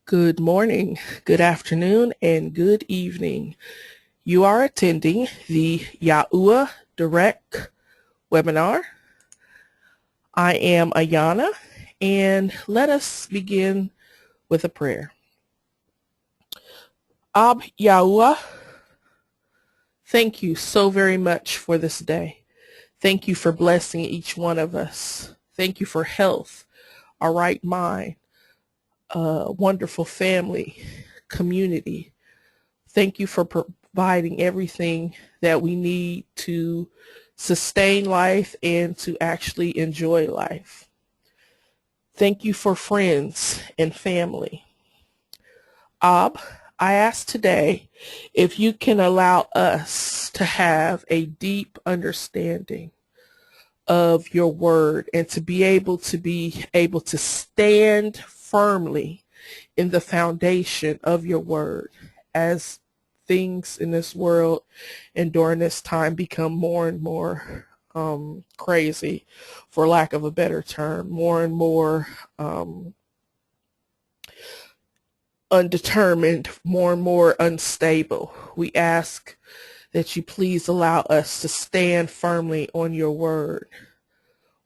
Good morning, good afternoon, and good evening. You are attending the Yahuwah Direct webinar. I am Ayana, and let us begin with a prayer. Ab Yahuwah, thank you so very much for this day. Thank you for blessing each one of us. Thank you for health, a right mind, a wonderful family, community. Thank you for providing everything that we need to sustain life and to actually enjoy life. Thank you for friends and family. Ab, I ask today if you can allow us to have a deep understanding of your word and to be able to stand firmly in the foundation of your word as things in this world and during this time become more and more crazy, for lack of a better term, more and more undetermined, more and more unstable. We ask that you please allow us to stand firmly on your word,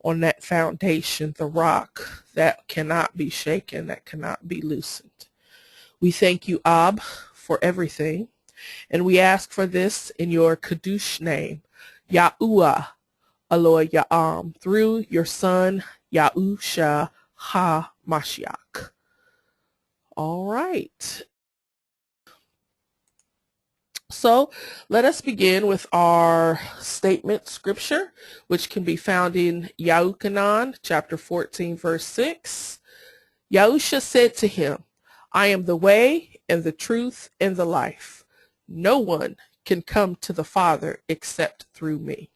on that foundation, the rock that cannot be shaken, that cannot be loosened. We thank you, Ab, for everything, and we ask for this in your Kadush name, Yahuwah Aloy Ya'am, through your son, Yahusha HaMashiach. All right. So let us begin with our statement scripture, which can be found in Yahuchanan, chapter 14, verse 6. Yahusha said to him, I am the way and the truth and the life. No one can come to the Father except through me.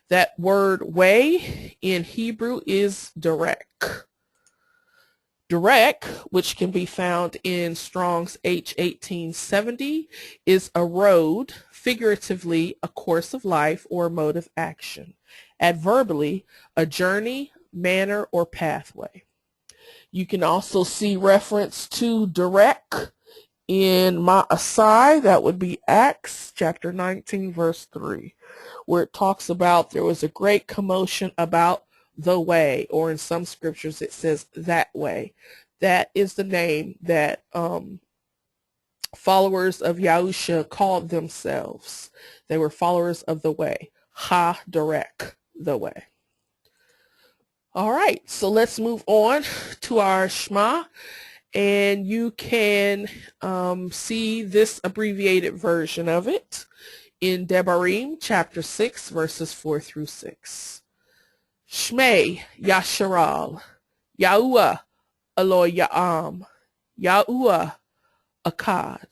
That word way in Hebrew is direct. Direct, which can be found in Strong's H1870, is a road, figuratively a course of life or a mode of action. Adverbally, a journey, manner, or pathway. You can also see reference to direct in Ma'asai, that would be Acts chapter 19, verse 3, where it talks about there was a great commotion about the way, or in some scriptures it says that way. That is the name that followers of Yahusha called themselves. They were followers of the way. Ha-direct, the way. All right, so let's move on to our Shma. And you can see this abbreviated version of it in Devarim, chapter 6, verses 4 through 6. Shmei Yasharal, Yahuwah Aloy Ya'am, Yahuwah Akkad.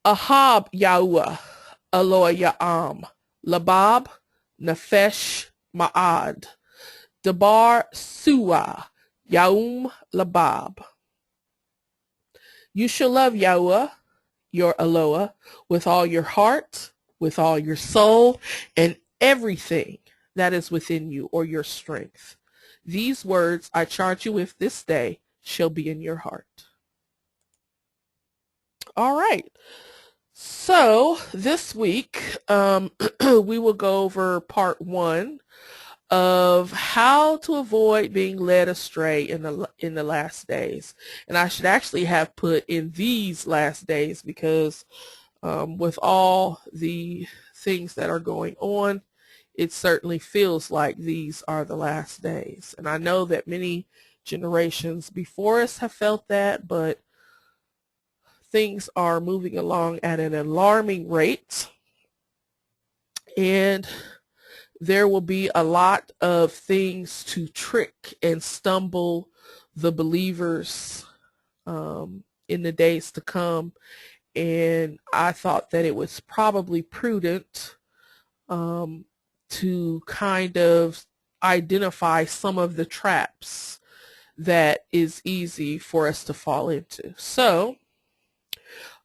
Ahab Yahuwah Aloy Ya'am, Labab Nefesh Ma'ad, Dabar Suah, Yaum Labab. You shall love Yahuwah, your Eloah, with all your heart, with all your soul, and everything that is within you, or your strength. These words I charge you with this day shall be in your heart. All right. So this week, we will go over part 1 of how to avoid being led astray in the last days. And I should actually have put in these last days because with all the things that are going on, it certainly feels like these are the last days. And I know that many generations before us have felt that, but things are moving along at an alarming rate. And there will be a lot of things to trick and stumble the believers in the days to come. And I thought that it was probably prudent to kind of identify some of the traps that is easy for us to fall into. So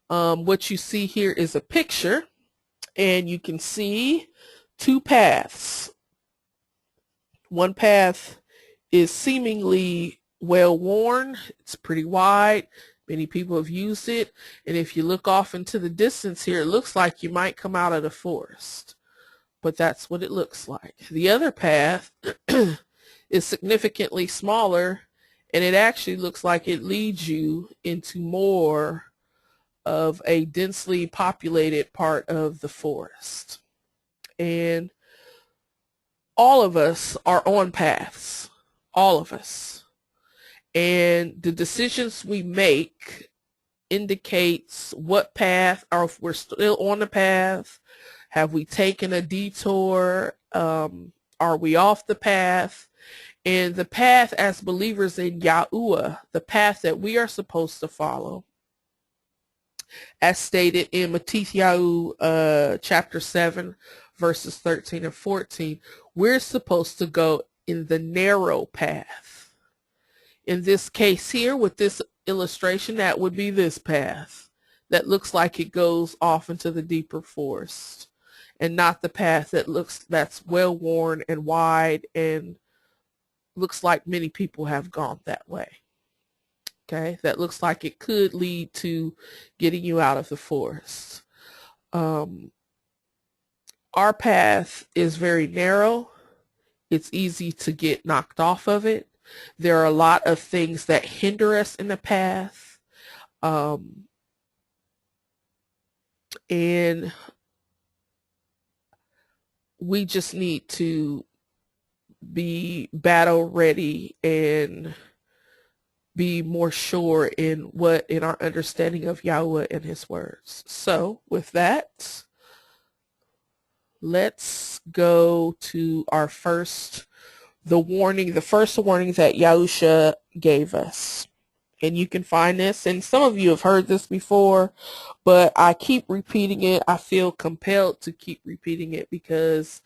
what you see here is a picture, and you can see 2 paths. One path is seemingly well worn. It's pretty wide. Many people have used it. And if you look off into the distance here, it looks like you might come out of the forest. But that's what it looks like. The other path is significantly smaller, and it actually looks like it leads you into more of a densely populated part of the forest. And all of us are on paths. All of us. And the decisions we make indicates what path, or if we're still on the path, have we taken a detour, are we off the path? And the path as believers in Yahuwah, the path that we are supposed to follow, as stated in Mattithyahu chapter 7, verses 13 and 14, we're supposed to go in the narrow path. In this case here, with this illustration, that would be this path that looks like it goes off into the deeper forest, and not the path that's well worn and wide and looks like many people have gone that way. Okay, that looks like it could lead to getting you out of the forest. Our path is very narrow. It's easy to get knocked off of it. There are a lot of things that hinder us in the path. And we just need to be battle ready and be more sure in our understanding of Yahweh and his words. So with that, let's go to our first warning that Yahusha gave us. And you can find this, and some of you have heard this before, but I keep repeating it. I feel compelled to keep repeating it because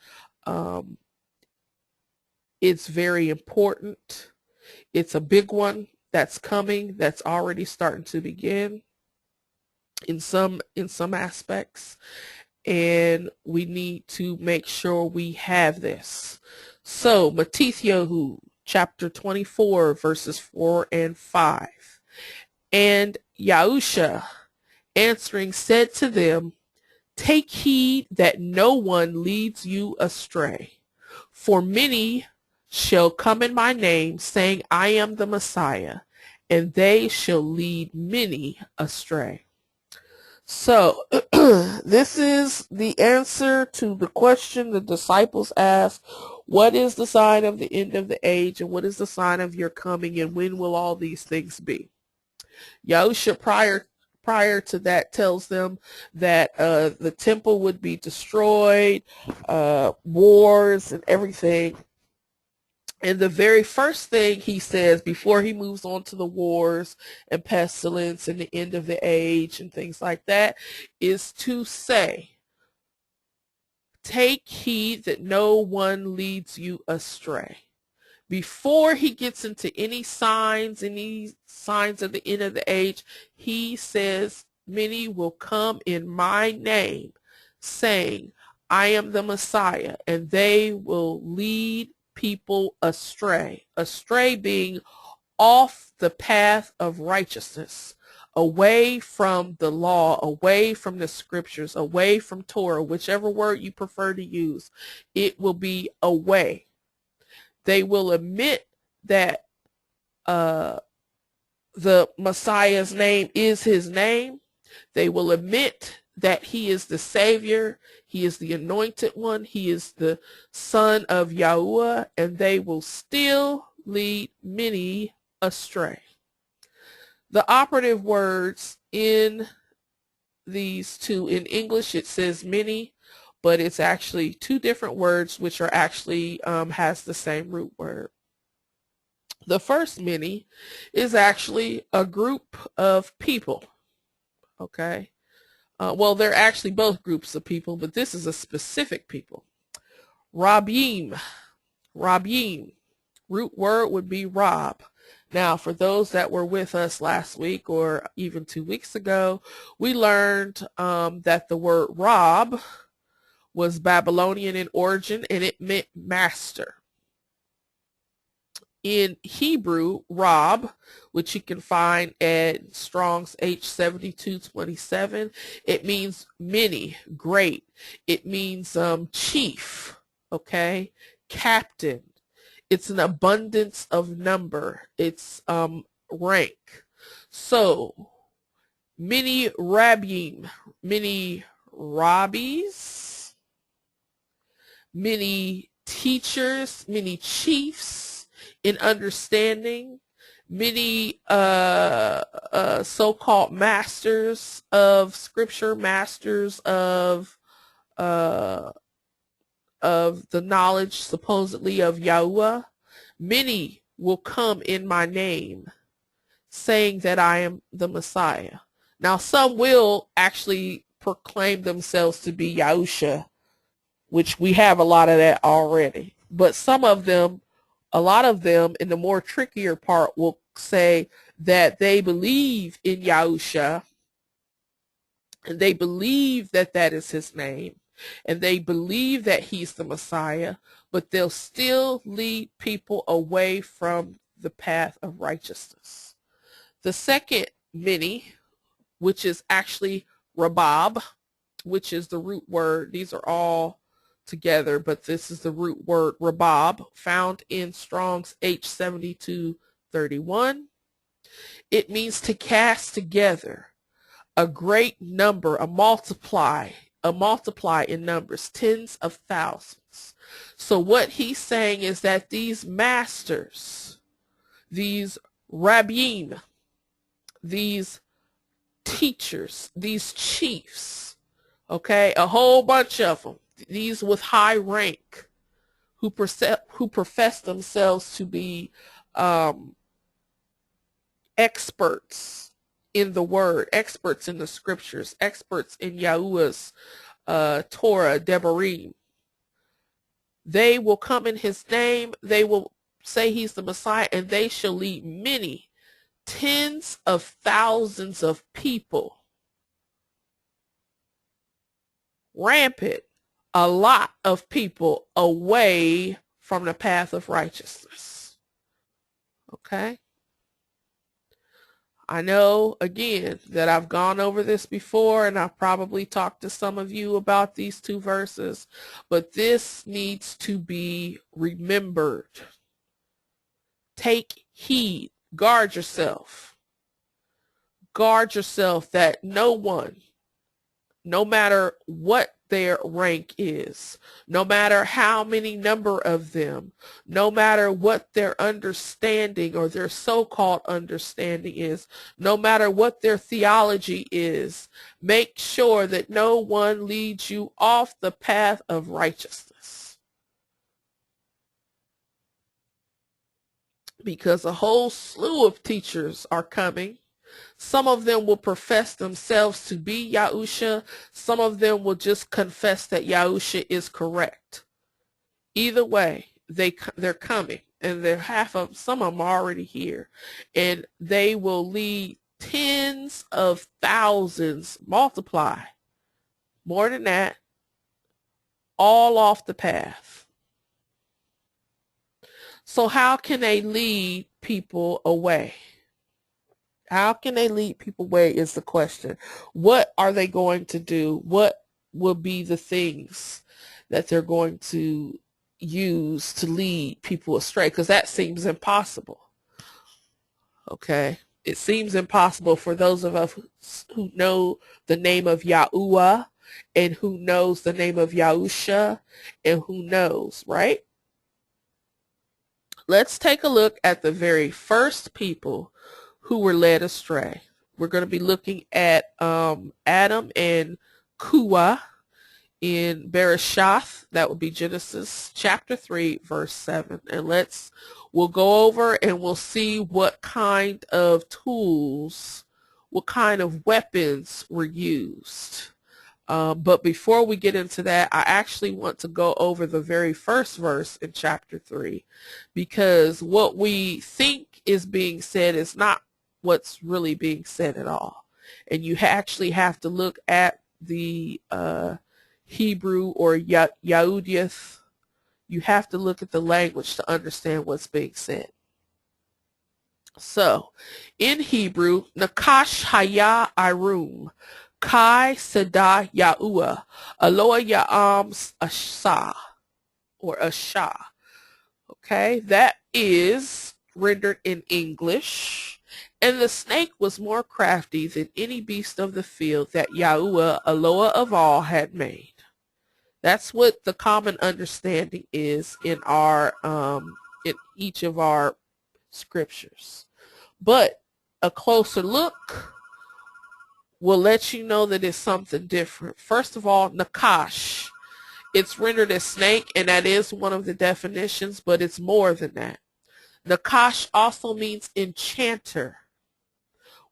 it's very important. It's a big one that's coming, that's already starting to begin in some aspects, and we need to make sure we have this. So Mattithyahu chapter 24 verses 4 and 5. And Yahusha answering said to them, take heed that no one leads you astray. For many shall come in my name, saying, I am the Messiah, and they shall lead many astray. So this is the answer to the question the disciples asked, what is the sign of the end of the age, and what is the sign of your coming, and when will all these things be? Yahusha prior to that tells them that the temple would be destroyed, wars and everything. And the very first thing he says before he moves on to the wars and pestilence and the end of the age and things like that is to say, take heed that no one leads you astray. Before he gets into any signs of the end of the age, he says, many will come in my name, saying, I am the Messiah, and they will lead people astray. Astray being off the path of righteousness, away from the law, away from the scriptures, away from Torah, whichever word you prefer to use. It will be away. They will admit that the Messiah's name is his name. They will admit that he is the Savior. He is the anointed one. He is the Son of Yahuwah, and they will still lead many astray. The operative words in these two, in English it says many, but it's actually two different words which are actually has the same root word. The first many is actually a group of people. Okay. Well, they're actually both groups of people, but this is a specific people. Rabim. Root word would be Rob. Now, for those that were with us last week or even 2 weeks ago, we learned that the word Rob was Babylonian in origin, and it meant master. In Hebrew, Rob, which you can find at Strong's H7227, it means many, great. It means chief, okay, captain. It's an abundance of number. It's rank. So many rabbim, many rabbis, many teachers, many chiefs in understanding, many so-called masters of scripture, masters uh, of the knowledge supposedly of Yahuwah. Many will come in my name, saying that I am the Messiah. Now, some will actually proclaim themselves to be Yahusha, which we have a lot of that already. But some of them, a lot of them, in the more trickier part, will say that they believe in Yahusha, and they believe that that is his name, and they believe that he's the Messiah, but they'll still lead people away from the path of righteousness. The second many, which is actually rabab, which is the root word. These are all together, but this is the root word rabab, found in Strong's H7231. It means to cast together a great number, a multiply in numbers, tens of thousands. So what he's saying is that these masters, these rabbim, these teachers, these chiefs, okay, a whole bunch of them, these with high rank, who profess themselves to be experts in the word, experts in the scriptures, experts in Yahuwah's Torah, Devarim. They will come in his name, they will say he's the Messiah, and they shall lead many, tens of thousands of people, rampant, a lot of people away from the path of righteousness. Okay? I know, again, that I've gone over this before, and I've probably talked to some of you about these two verses, but this needs to be remembered. Take heed. Guard yourself. Guard yourself that no one, no matter what their rank is, no matter how many number of them, no matter what their understanding or their so-called understanding is, no matter what their theology is, make sure that no one leads you off the path of righteousness. Because a whole slew of teachers are coming. Some of them will profess themselves to be Yahusha. Some of them will just confess that Yahusha is correct. Either way, they're coming, and some of them are already here, and they will lead tens of thousands, multiply, more than that, all off the path. So how can they lead people away? How can they lead people away is the question. What are they going to do? What will be the things that they're going to use to lead people astray? Because that seems impossible. Okay? It seems impossible for those of us who know the name of Yahuwah, and who knows the name of Yahusha, and who knows, right? Let's take a look at the very first people who were led astray. We're going to be looking at Adam and Kua in Barash'ath. That would be Genesis chapter 3, verse 7. And we'll go over and we'll see what kind of tools, what kind of weapons were used. But before we get into that, I actually want to go over the very first verse in chapter 3, because what we think is being said is not what's really being said at all. And you actually have to look at the Hebrew or Yahudiath. You have to look at the language to understand what's being said. So, in Hebrew, Nakash Haya Irum, Kai Sada Yaua, Aloha Ya'am Asha, or Asha. Okay, that is rendered in English. And the snake was more crafty than any beast of the field that Yahuwah, Aloha of all, had made. That's what the common understanding is in our in each of our scriptures. But a closer look will let you know that it's something different. First of all, Nakash. It's rendered as snake, and that is one of the definitions, but it's more than that. Nakash also means enchanter,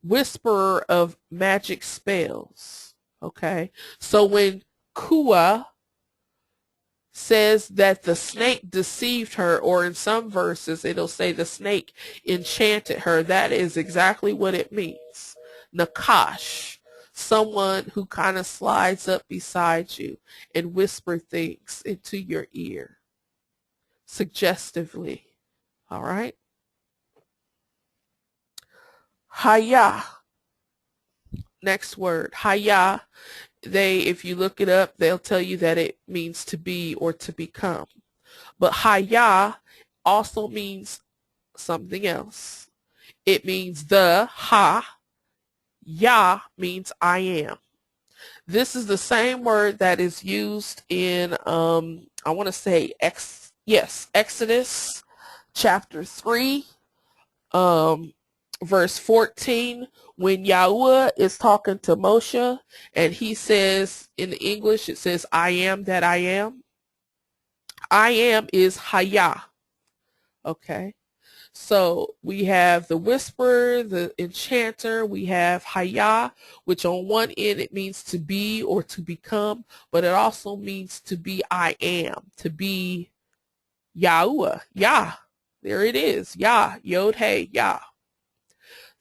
whisperer of magic spells. Okay, so when Kua says that the snake deceived her, or in some verses it'll say the snake enchanted her, that is exactly what it means. Nakash, someone who kind of slides up beside you and whisper things into your ear suggestively. All right. Haya. Next word, haya. If you look it up, they'll tell you that it means to be or to become. But haya also means something else. It means the ha. Ya means I am. This is the same word that is used in I want to say Exodus chapter 3 verse 14, when Yahuwah is talking to Moshe and he says, in English it says, I am that I am. I am is Haya. Okay. So we have the whisperer, the enchanter, we have Haya, which on one end it means to be or to become, but it also means to be I am, to be Yahuwah, Yah. There it is, Yah, Yod Hey, Yah.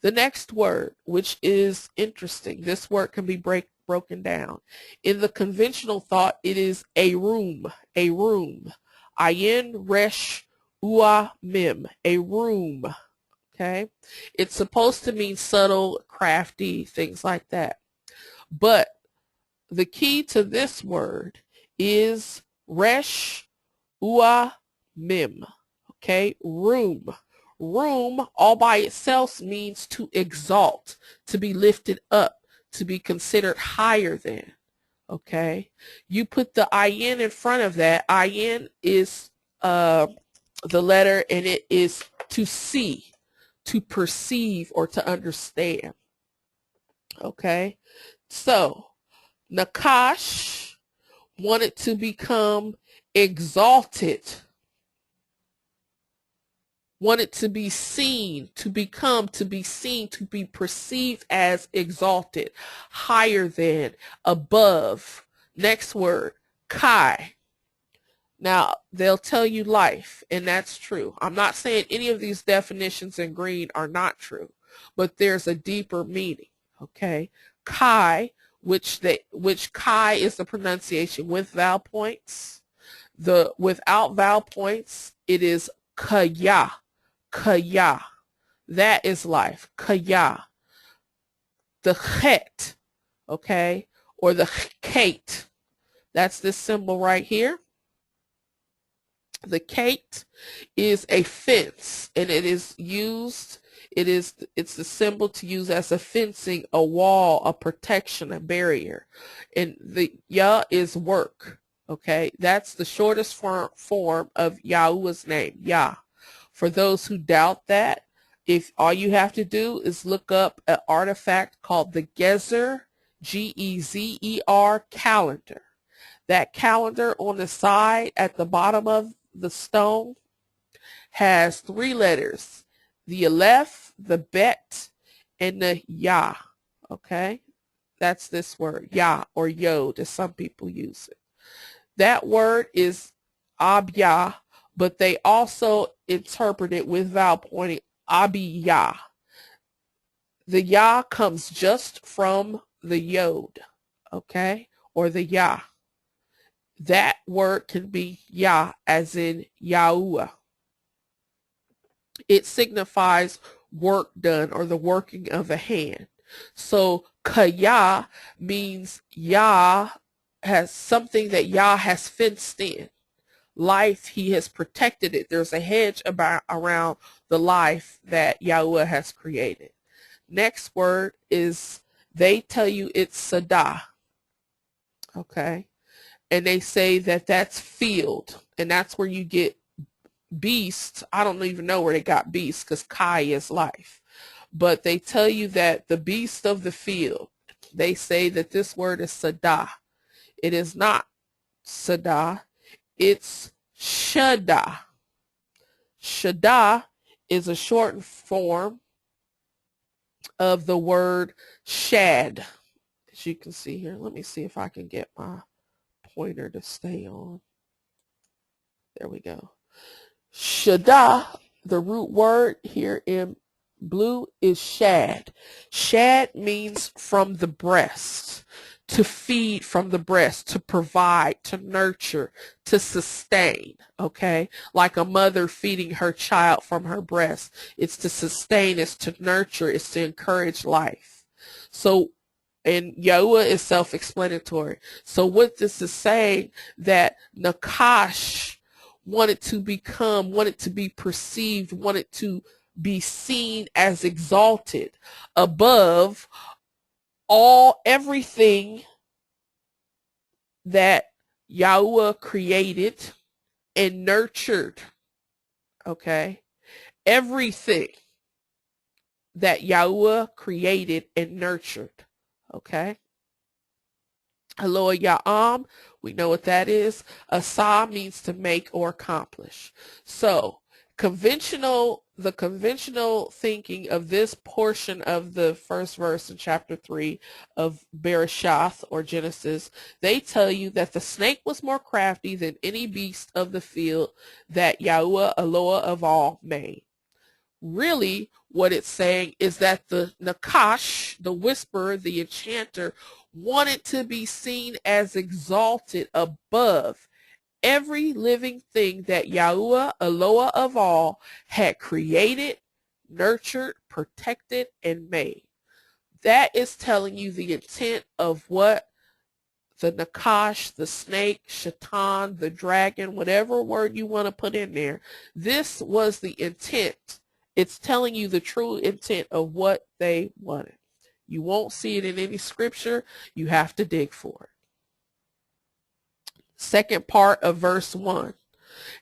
The next word, which is interesting, this word can be broken down. In the conventional thought, it is a room, a room. Ayin resh ua mim, a room. Okay? It's supposed to mean subtle, crafty, things like that. But the key to this word is resh ua mim. Okay? Room. Room all by itself means to exalt, to be lifted up, to be considered higher than. Okay, you put the ayin in front of that. Ayin is the letter, and it is to see, to perceive, or to understand. Okay, so Nakash wanted to become exalted, wanted to be seen, to become, to be seen, to be perceived as exalted, higher than, above. Next word, Kai. Now, they'll tell you life, and that's true. I'm not saying any of these definitions in green are not true, but there's a deeper meaning, okay? Kai, which Kai is the pronunciation with vowel points. Without vowel points, it is Kaya. Kaya. That is life. Kaya. The chet, okay, or the kate. That's this symbol right here. The kate is a fence, and it is used, it's the symbol to use as a fencing, a wall, a protection, a barrier. And the ya is work. Okay, that's the shortest form of Yahuwah's name, Yah. For those who doubt that, if all you have to do is look up an artifact called the Gezer, Gezer calendar. That calendar on the side at the bottom of the stone has 3 letters, the Aleph, the Bet, and the Yah. Okay, that's this word, Yah, or Yod, as some people use it. That word is Abiyah, but they also interpret it with vowel pointing, Abiyah. The Yah comes just from the Yod, okay, or the Yah. That word can be Yah, as in Yahuwah. It signifies work done or the working of a hand. So kaya means Yah has something that Yah has fenced in. Life, he has protected it. There's a hedge around the life that Yahweh has created. Next word is, they tell you it's Sadah. Okay. And they say that that's field. And that's where you get beast. I don't even know where they got beast, because Kai is life. But they tell you that the beast of the field, they say that this word is Sadah. It is not Sadah. It's Shada. Shada is a shortened form of the word shad. As you can see here, let me see if I can get my pointer to stay on. There we go. Shada, the root word here in blue, is shad. Shad means from the breast, to feed from the breast, to provide, to nurture, to sustain, okay? Like a mother feeding her child from her breast. It's to sustain, it's to nurture, it's to encourage life. So, and Yahuwah is self-explanatory. So what this is saying, that Nakash wanted to become, wanted to be perceived, wanted to be seen as exalted above everything that Yahweh created and nurtured. Okay? Everything that Yahweh created and nurtured. Okay? Hello, Ya'am. We know what that is. Asa means to make or accomplish. So, the conventional thinking of this portion of the first verse in chapter 3 of Barash'ath, or Genesis, they tell you that the snake was more crafty than any beast of the field that Yahuwah, Eloah of all, made. Really, what it's saying is that the Nakash, the whisperer, the enchanter, wanted to be seen as exalted above every living thing that Yahuwah, Eloah of all, had created, nurtured, protected, and made. That is telling you the intent of what the Nakash, the snake, Shaitan, the dragon, whatever word you want to put in there. This was the intent. It's telling you the true intent of what they wanted. You won't see it in any scripture. You have to dig for it. Second part of verse 1.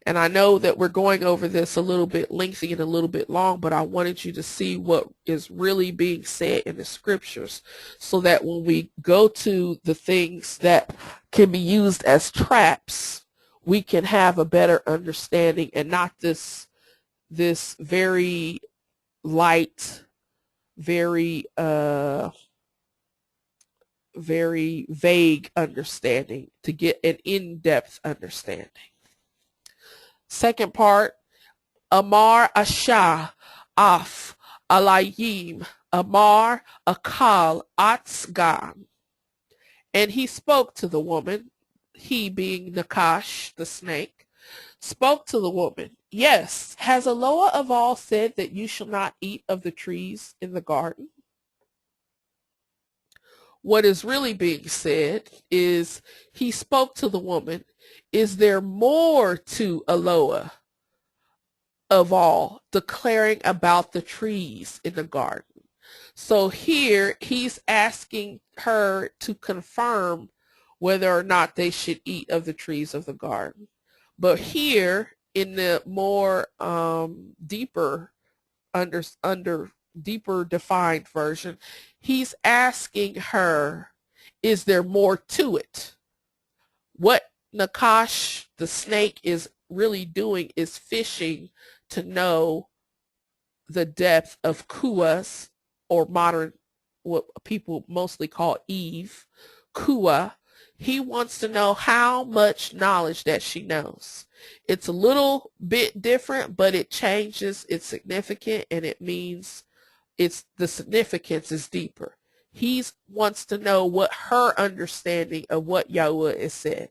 And I know that we're going over this a little bit lengthy and a little bit long, but I wanted you to see what is really being said in the scriptures, so that when we go to the things that can be used as traps, we can have a better understanding, and not this very light, very vague understanding, to get an in-depth understanding. Second part, Amar Asha Af Alayim Amar Akal Atzgan. And he spoke to the woman, he being Nakash, the snake, spoke to the woman, yes, has Eloah of all said that you shall not eat of the trees in the garden? What is really being said is, he spoke to the woman, is there more to Eloah of all declaring about the trees in the garden? So here he's asking her to confirm whether or not they should eat of the trees of the garden. But here in the more deeper defined version, he's asking her, is there more to it? What Nakash, the snake, is really doing is fishing to know the depth of Kuas, or modern, what people mostly call Eve, Kua. He wants to know how much knowledge that she knows. It's a little bit different, but it changes. It's significant, and it means the significance is deeper. He wants to know what her understanding of what Yahweh is said.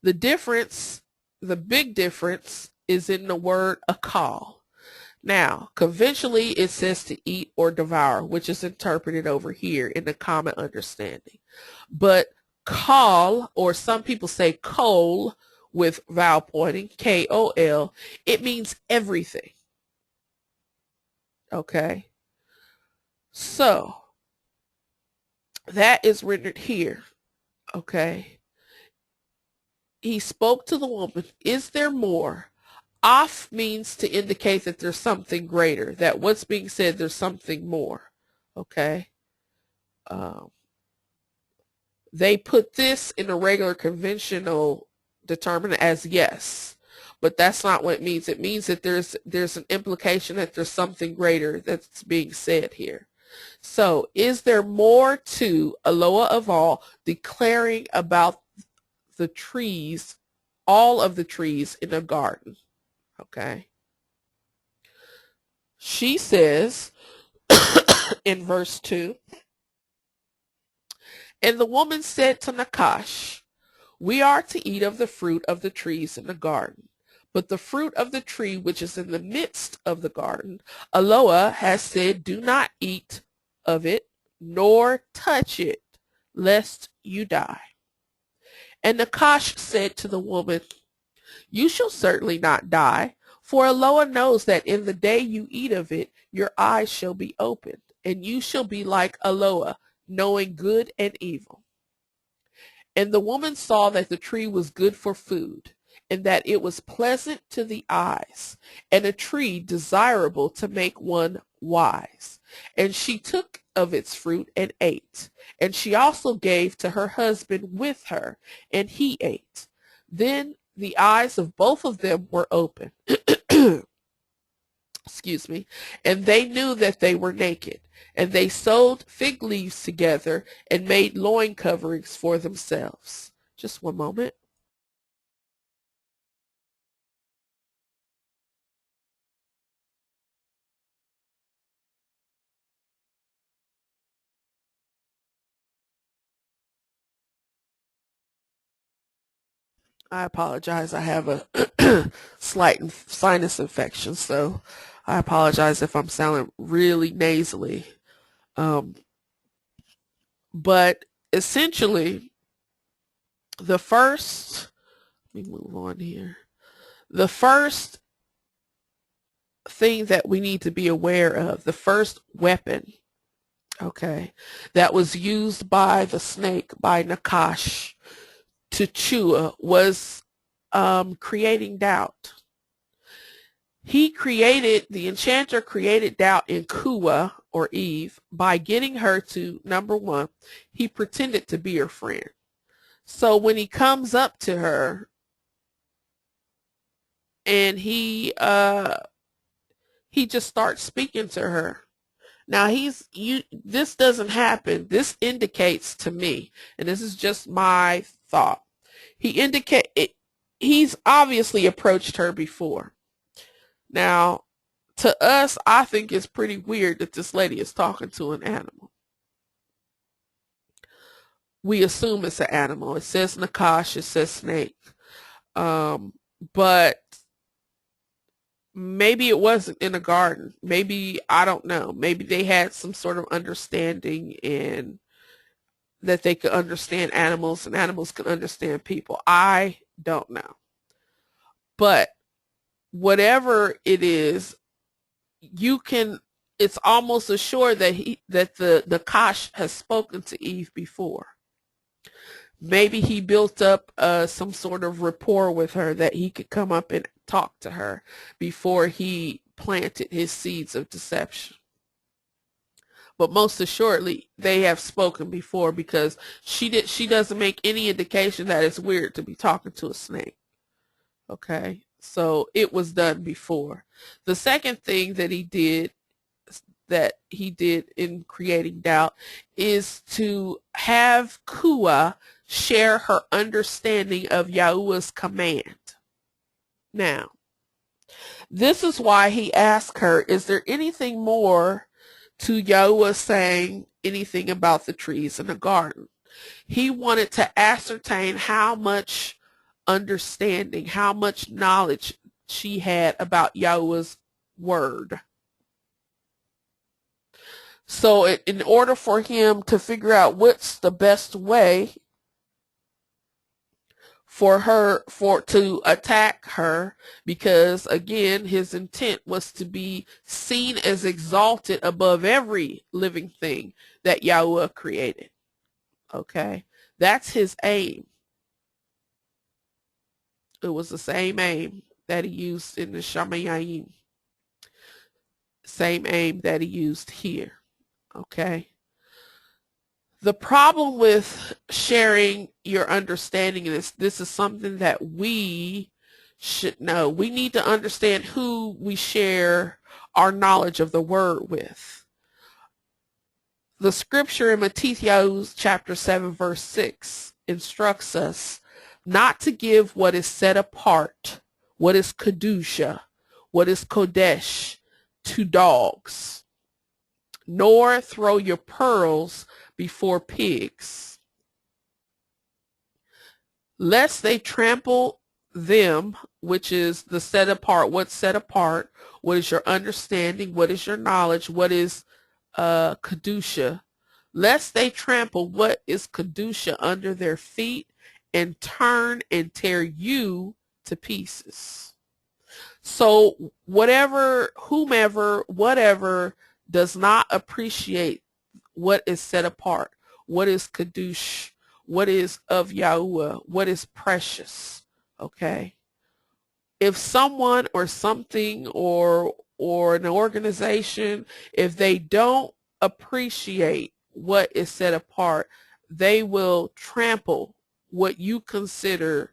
The big difference is in the word akal. Now, conventionally, it says to eat or devour, which is interpreted over here in the common understanding. But kol, or some people say kol with vowel pointing, K-O-L, it means everything. Okay? So, that is rendered here. Okay? He spoke to the woman, is there more? Off means to indicate that there's something greater, that what's being said, there's something more. Okay? They put this in a regular conventional determinant as yes, but that's not what it means. It means that there's an implication that there's something greater that's being said here. So, is there more to Eloah of all declaring about the trees, all of the trees in a garden? Okay. She says in verse 2, and the woman said to Nakash, we are to eat of the fruit of the trees in the garden, but the fruit of the tree which is in the midst of the garden, Eloah has said, do not eat of it, nor touch it, lest you die. And Nakash said to the woman, you shall certainly not die, for Eloah knows that in the day you eat of it, your eyes shall be opened, and you shall be like Eloah, knowing good and evil. And the woman saw that the tree was good for food, and that it was pleasant to the eyes, and a tree desirable to make one wise. And she took of its fruit and ate, and she also gave to her husband with her, and he ate. Then the eyes of both of them were open. Excuse me. And they knew that they were naked. And they sewed fig leaves together and made loin coverings for themselves. Just one moment. I apologize. I have a slight sinus infection, so I apologize if I'm sounding really nasally. But essentially, the first, let me move on here. The first thing that we need to be aware of, the first weapon, okay, that was used by the snake, by Nakash, to Chua was creating doubt. The enchanter created doubt in Kua, or Eve, by getting her to, number one, he pretended to be her friend. So when he comes up to her and he just starts speaking to her. Now this doesn't happen. This indicates to me, and this is just my thought. He's obviously approached her before. Now, to us, I think it's pretty weird that this lady is talking to an animal. We assume it's an animal. It says Nakash, it says snake. But maybe it wasn't in a garden. Maybe, I don't know. Maybe they had some sort of understanding in that they could understand animals and animals could understand people. I don't know. But whatever it is, it's almost assured that the Nakash has spoken to Eve before. Maybe he built up some sort of rapport with her that he could come up and talk to her before he planted his seeds of deception. But most assuredly, they have spoken before, because she doesn't make any indication that it's weird to be talking to a snake. Okay, so it was done before. The second thing that he did in creating doubt is to have Kua share her understanding of Yahuwah's command. Now, this is why he asked her, is there anything more to Yahuwah saying anything about the trees in the garden? He wanted to ascertain how much understanding, how much knowledge she had about Yahuwah's word. So in order for him to figure out what's the best way to attack her, because again, his intent was to be seen as exalted above every living thing that Yahuwah created. Okay. That's his aim. It was the same aim that he used in the Shma, same aim that he used here. Okay. The problem with sharing your understanding is this is something that we should know. We need to understand who we share our knowledge of the word with. The scripture in Mattithyahu chapter 7 verse 6 instructs us not to give what is set apart, what is kedusha, what is kodesh, to dogs, nor throw your pearls before pigs, lest they trample them, which is the set apart. What's set apart? What is your understanding? What is your knowledge? What is kedusha? Lest they trample what is kedusha under their feet and turn and tear you to pieces. So whatever, whomever, whatever does not appreciate what is set apart, what is Kadush, what is of Yahuwah, what is precious, okay? If someone or something or an organization, if they don't appreciate what is set apart, they will trample what you consider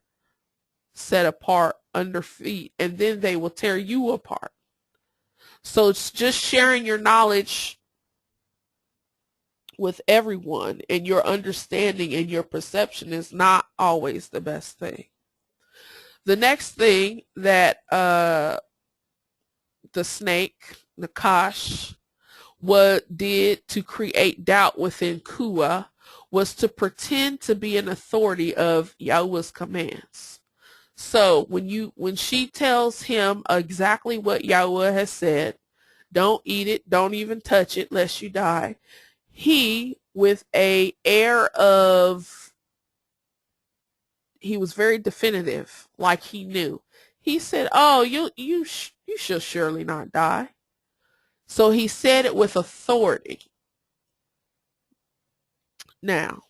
set apart under feet, and then they will tear you apart. So it's just sharing your knowledge with everyone, and your understanding and your perception is not always the best thing. The next thing that the snake, Nakash, did to create doubt within Kua was to pretend to be an authority of Yahuwah's commands. So when she tells him exactly what Yahuwah has said, don't eat it, don't even touch it lest you die, he, with a air of, he was very definitive, like he knew. He said, "Oh, you shall surely not die." So he said it with authority. Now,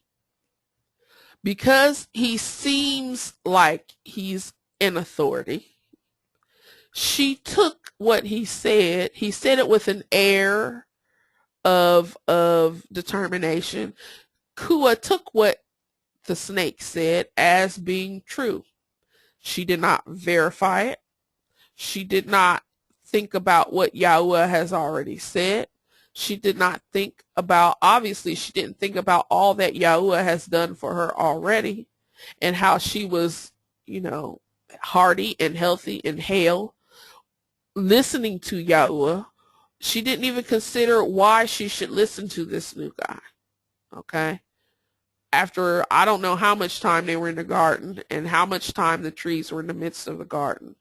because he seems like he's in authority, she took what he said it with an air of determination. Kua took what the snake said as being true. She did not verify it. She did not think about what Yahuwah has already said. She did not think about, obviously she didn't think about all that Yahuwah has done for her already, and how she was, hearty and healthy and hale, listening to Yahuwah. She didn't even consider why she should listen to this new guy. Okay. After, I don't know how much time they were in the garden, and how much time the trees were in the midst of the garden,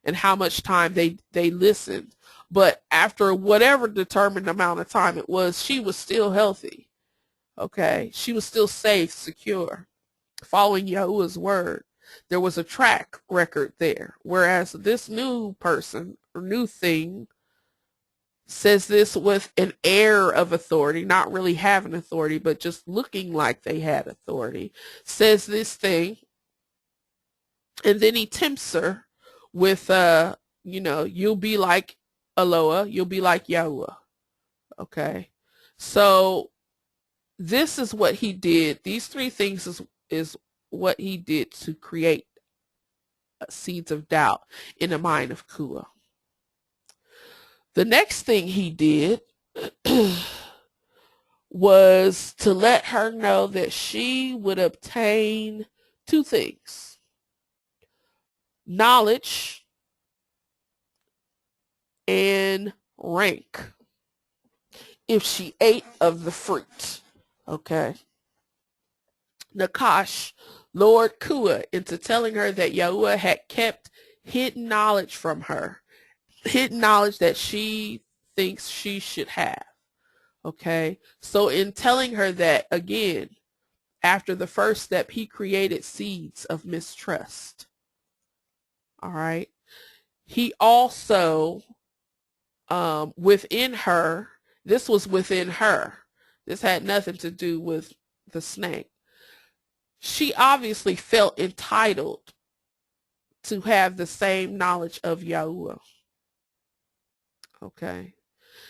and how much time they listened. But after whatever determined amount of time it was, she was still healthy. Okay. She was still safe, secure, following Yahuwah's word. There was a track record there. Whereas this new person or new thing says this with an air of authority, not really having authority, but just looking like they had authority, says this thing, and then he tempts her with, you'll be like Eloah, you'll be like Yahuwah. Okay. So this is what he did. These three things is what he did to create seeds of doubt in the mind of Kua. The next thing he did was to let her know that she would obtain two things: knowledge and rank if she ate of the fruit. Okay. Nakash lured Kua into telling her that Yahuwah had kept hidden knowledge from her, hidden knowledge that she thinks she should have. Okay, so in telling her that, again, after the first step, he created seeds of mistrust. All right. He also, within her, this was within her. This had nothing to do with the snake. She obviously felt entitled to have the same knowledge of Yahuwah. Okay.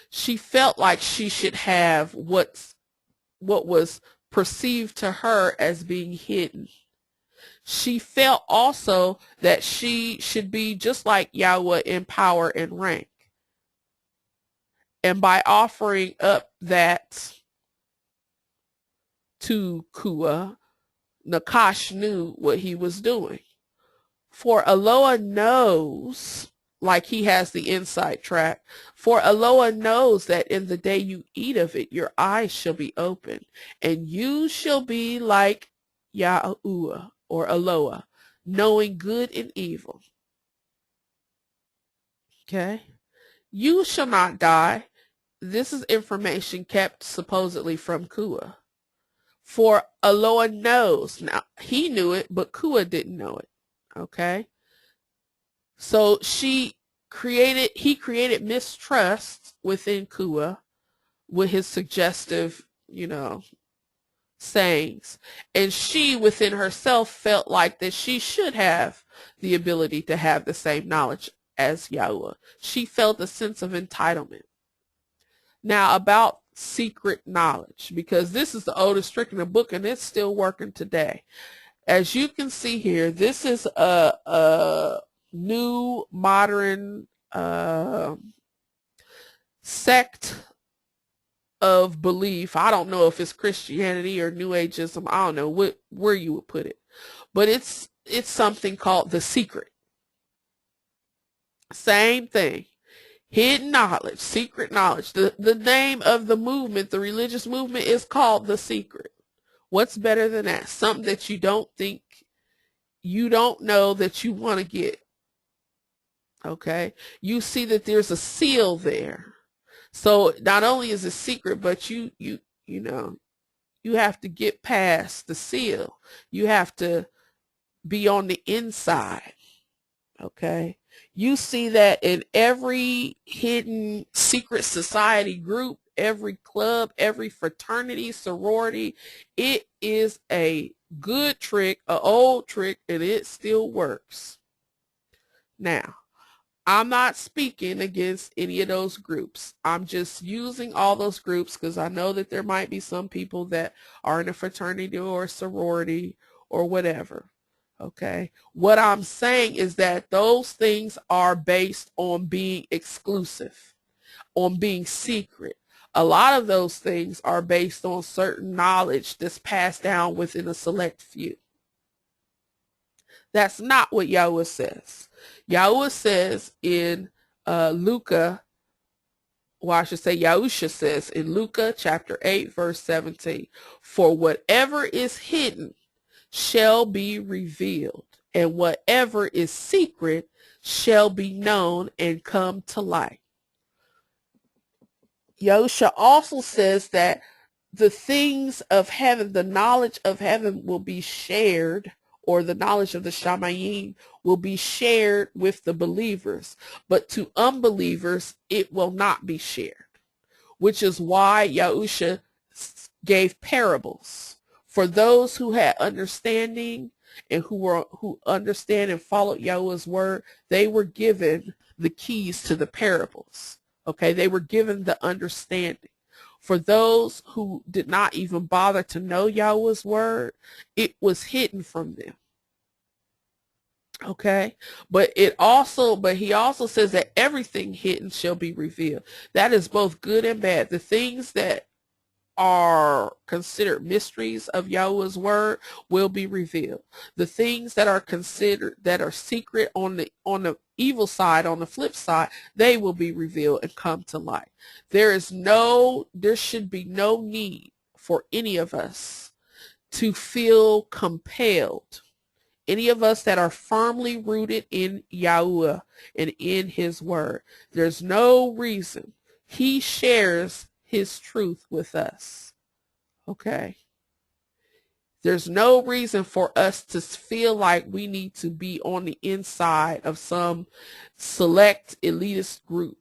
She felt like she should have what was perceived to her as being hidden. She felt also that she should be just like Yahweh in power and rank. And by offering up that to Kua, Nakash knew what he was doing. For Aloha knows, like he has the inside track, for Aloha knows that in the day you eat of it, your eyes shall be open, and you shall be like Yahuwah or Aloha, knowing good and evil. Okay? You shall not die. This is information kept supposedly from Kua. For Aloha knows. Now, he knew it, but Kua didn't know it. Okay? So he created mistrust within Kua with his suggestive, sayings. And she within herself felt like that she should have the ability to have the same knowledge as Yahweh. She felt a sense of entitlement. Now about secret knowledge, because this is the oldest trick in the book and it's still working today. As you can see here, this is a new modern sect of belief. I don't know if it's Christianity or New Ageism. I don't know where you would put it, but it's something called the secret. Same thing. Hidden knowledge, secret knowledge. The name of the movement, the religious movement, is called the secret. What's better than that? Something that you don't think, you don't know that you want to get. Okay? You see that there's a seal there. So not only is it secret, but you have to get past the seal. You have to be on the inside. Okay? You see that in every hidden secret society group, every club, every fraternity, sorority. It is a good trick, an old trick, and it still works. Now, I'm not speaking against any of those groups. I'm just using all those groups because I know that there might be some people that are in a fraternity or a sorority or whatever. Okay. What I'm saying is that those things are based on being exclusive, on being secret. A lot of those things are based on certain knowledge that's passed down within a select few. That's not what Yahweh says. Yahweh says in Yahusha says in Luke chapter 8, verse 17, for whatever is hidden shall be revealed, and whatever is secret shall be known and come to light. Yahusha also says that the things of heaven, the knowledge of heaven will be shared, or the knowledge of the Shamayim will be shared with the believers, but to unbelievers it will not be shared, which is why Yahusha gave parables. For those who had understanding and who understand and followed Yahweh's word, they were given the keys to the parables. Okay, they were given the understanding. For those who did not even bother to know Yahweh's word, it was hidden from them. Okay, but he also says that everything hidden shall be revealed. That is both good and bad. The things that are considered mysteries of Yahweh's word will be revealed. The things that are considered that are secret on the evil side, on the flip side, they will be revealed and come to light. There should be no need for any of us to feel compelled Any of us that are firmly rooted in Yahuwah and in his word, there's no reason. He shares his truth with us. Okay. There's no reason for us to feel like we need to be on the inside of some select elitist group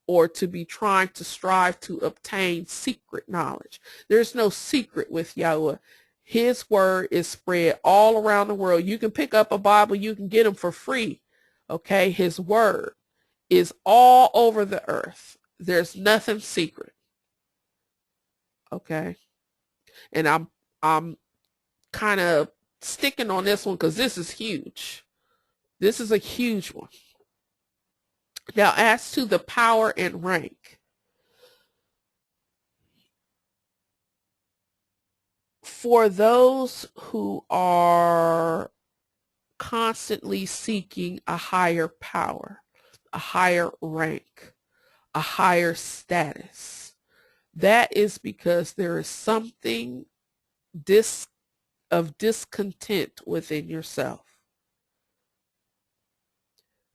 or to be trying to strive to obtain secret knowledge. There's no secret with Yahweh. His word is spread all around the world. You can pick up a Bible, you can get them for free. Okay, his word is all over the earth. There's nothing secret. Okay. And I'm kind of sticking on this one because this is huge. This is a huge one. Now, as to the power and rank, for those who are constantly seeking a higher power, a higher rank, a higher status, that is because there is something of discontent within yourself.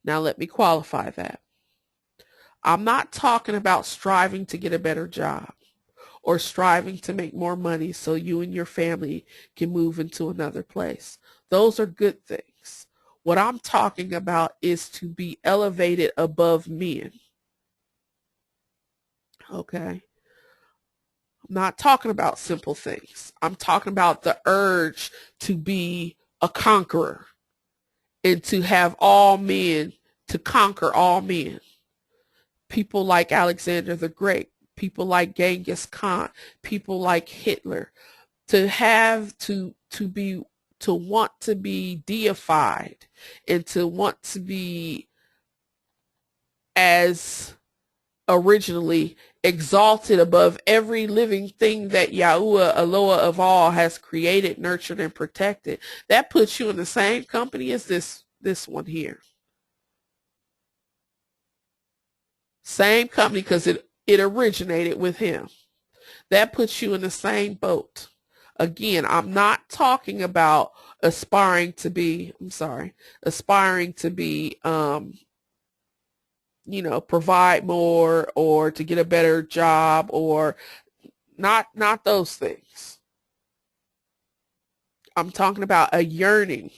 Now let me qualify that. I'm not talking about striving to get a better job or striving to make more money so you and your family can move into another place. Those are good things. What I'm talking about is to be elevated above men. Okay? I'm not talking about simple things. I'm talking about the urge to be a conqueror and to have all men, to conquer all men. People like Alexander the Great, people like Genghis Khan, people like Hitler, to want to be deified and to want to be as originally exalted above every living thing that Yahuwah, Eloah of all, has created, nurtured, and protected. That puts you in the same company as this one here. Same company because it originated with him. That puts you in the same boat. Again, I'm not talking about aspiring to be, provide more or to get a better job or not those things. I'm talking about a yearning.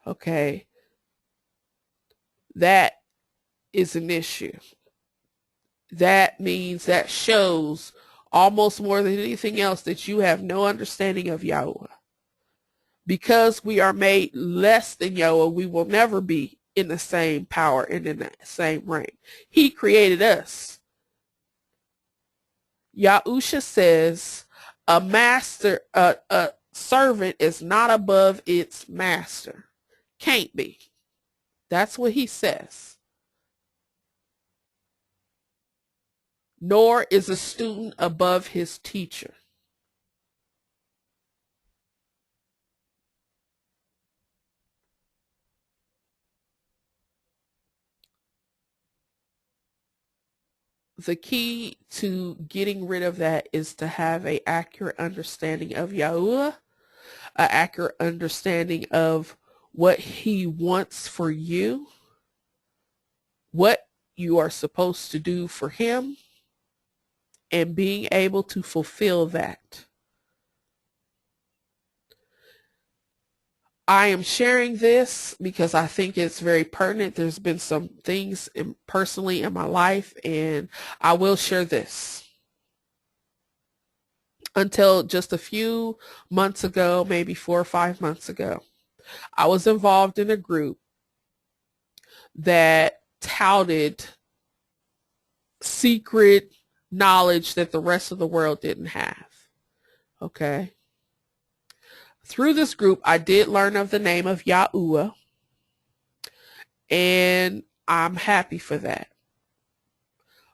Okay. That is an issue. That means, that shows almost more than anything else that you have no understanding of Yahweh. Because we are made less than Yahweh, we will never be in the same power and in the same rank. He created us. Yahusha says a servant is not above its master. Can't be. That's what he says. Nor is a student above his teacher. The key to getting rid of that is to have an accurate understanding of Yahuwah, an accurate understanding of what he wants for you, what you are supposed to do for him, and being able to fulfill that. I am sharing this because I think it's very pertinent. There's been some things personally in my life, and I will share this. Until just a few months ago, maybe 4 or 5 months ago, I was involved in a group that touted secret knowledge that the rest of the world didn't have. Okay. Through this group, I did learn of the name of Yahuwah, and I'm happy for that.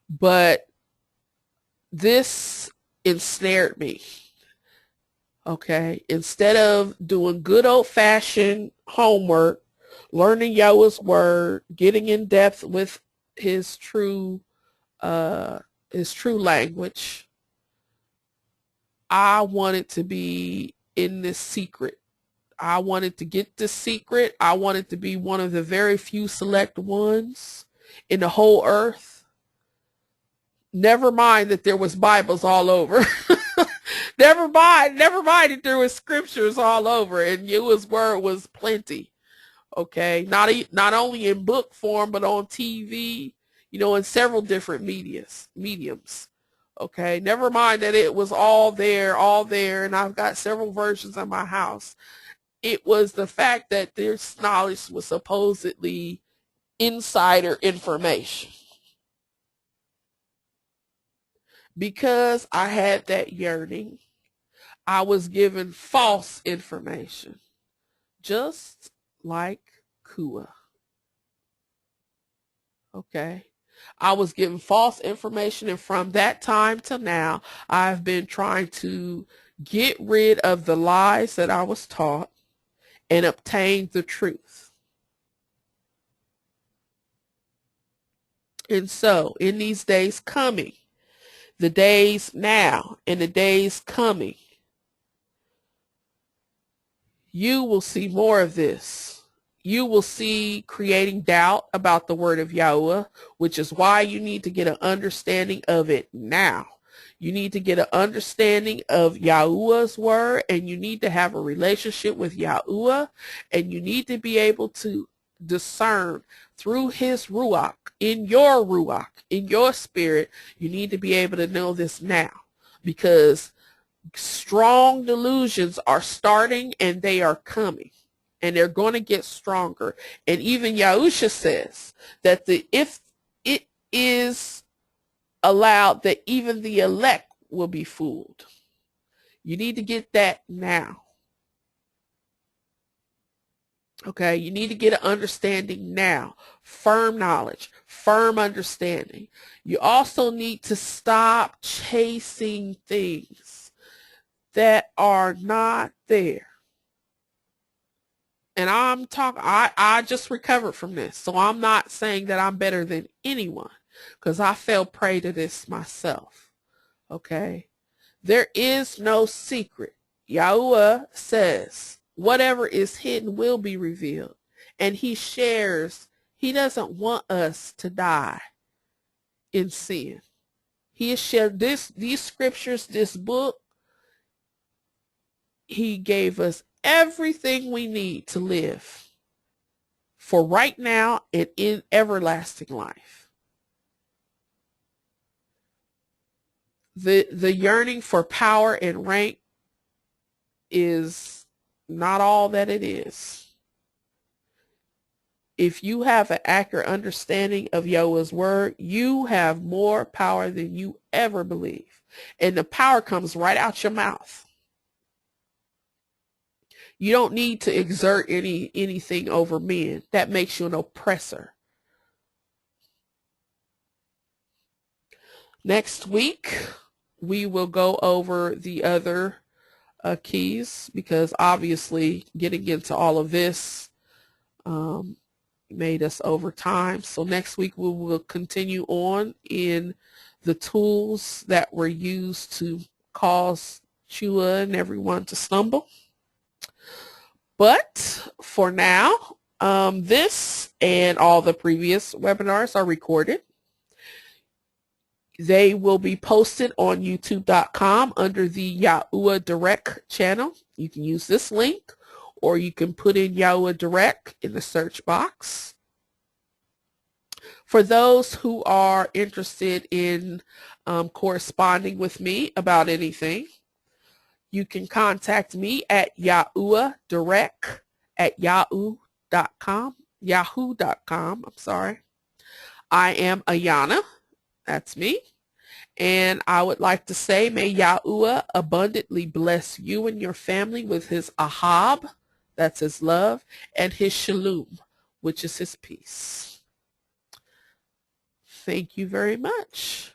But this ensnared me. Okay. Instead of doing good old-fashioned homework, learning Yahweh's word, getting in depth with his true language, I wanted to be in this secret. I wanted to get this secret. I wanted to be one of the very few select ones in the whole earth. Never mind that there was Bibles all over. never mind that there was scriptures all over, and it was where it was plenty. Okay, not only in book form, but on TV, in several different mediums. Okay, never mind that it was all there, and I've got several versions in my house. It was the fact that this knowledge was supposedly insider information. Because I had that yearning, I was given false information, just like Kua. Okay. I was given false information, and from that time till now, I've been trying to get rid of the lies that I was taught and obtain the truth. And so, in these days coming, the days now and the days coming, you will see more of this. You will see creating doubt about the word of Yahuwah, which is why you need to get an understanding of it now. You need to get an understanding of Yahuwah's word, and you need to have a relationship with Yahuwah, and you need to be able to discern through his Ruach, in your spirit. You need to be able to know this now, because strong delusions are starting and they are coming, and they're going to get stronger. And even Yahusha says that if it is allowed, that even the elect will be fooled. You need to get that now. Okay, you need to get an understanding now. Firm knowledge, firm understanding. You also need to stop chasing things that are not there. And I'm talking, I just recovered from this. So I'm not saying that I'm better than anyone, because I fell prey to this myself. Okay. There is no secret. Yahuwah says, whatever is hidden will be revealed. And he shares, he doesn't want us to die in sin. He has shared these scriptures, this book. He gave us everything we need to live for right now and in everlasting life. The yearning for power and rank is not all that it is. If you have an accurate understanding of Yahuwah's word, you have more power than you ever believe. And the power comes right out your mouth. You don't need to exert anything over men. That makes you an oppressor. Next week, we will go over the other keys, because obviously getting into all of this made us over time. So next week we will continue on in the tools that were used to cause Chua and everyone to stumble. But for now, this and all the previous webinars are recorded. They will be posted on youtube.com under the Yahuwah Direct channel. You can use this link, or you can put in Yahuwah Direct in the search box. For those who are interested in corresponding with me about anything, you can contact me at yahuwahdirect@yahoo.com. I'm sorry. I am Ayana. That's me. And I would like to say, may Yahuwah abundantly bless you and your family with his ahab, that's his love, and his shalom, which is his peace. Thank you very much.